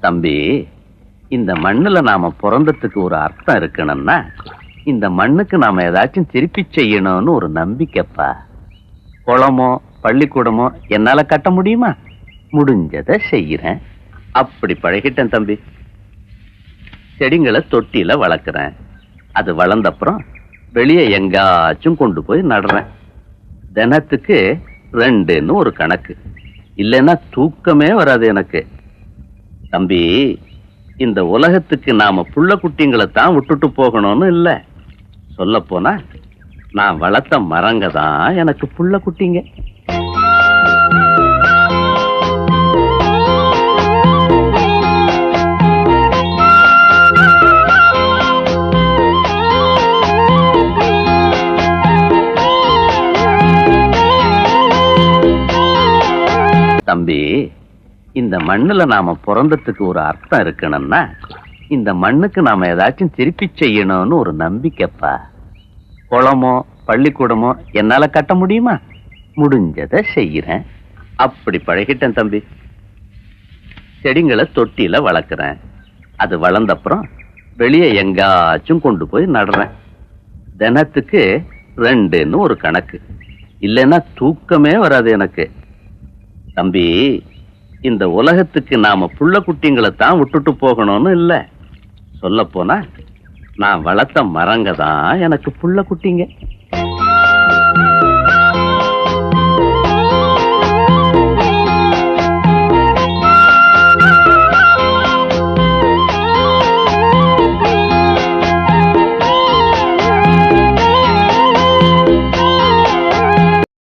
தம்பி, இந்த மண்ணுல நாம பிறந்ததுக்கு ஒரு அர்த்தம் இருக்கணும்னா இந்த மண்ணுக்கு நாம ஏதாச்சும் திருப்பி செய்யணும்னு ஒரு நம்பிக்கைப்பா. குளமோ பள்ளிக்கூடமோ என்னால கட்ட முடியுமா? முடிஞ்சதை செய்யறேன். அப்படி பழகிட்டேன் தம்பி. செடிங்களை தொட்டியில வளர்க்கிறேன். அது வளர்ந்தப்புறம் வெளியே எங்காச்சும் கொண்டு போய் நடுறேன். தினத்துக்கு 2ன்னு ஒரு கணக்கு. இல்லைன்னா தூக்கமே வராது எனக்கு. தம்பி, இந்த உலகத்துக்கு நாம புள்ள குட்டிங்களை தான் விட்டுட்டு போகணும்னு இல்ல. சொல்ல போனா நான் வளர்த்த மரங்க தான் எனக்கு புள்ள குட்டிங்க. தம்பி, இந்த மண்ணுல நாம பிறந்ததுக்கு ஒரு அர்த்தம் இருக்கணும்னா இந்த மண்ணுக்கு நாம ஏதாச்சும் திருப்பி செய்யணும்னு ஒரு நம்பிக்கைப்பா. குளமோ பள்ளிக்கூடமோ என்னால கட்ட முடியுமா? முடிஞ்சதை செய்யறேன். அப்படி பழகிட்டேன் தம்பி. செடிங்களை தொட்டியில வளர்க்கிறேன். அது வளர்ந்தப்புறம் வெளியே எங்காச்சும் கொண்டு போய் நடுறேன். தினத்துக்கு 2ன்னு ஒரு கணக்கு. இல்லைன்னா தூக்கமே வராது எனக்கு. தம்பி, இந்த உலகத்துக்கு நாம புள்ள குட்டிங்களை தான் விட்டுட்டு போகணும்னு இல்ல. சொல்ல போனா நான் வளர்த்த மரங்க தான் எனக்கு புள்ள குட்டிங்க.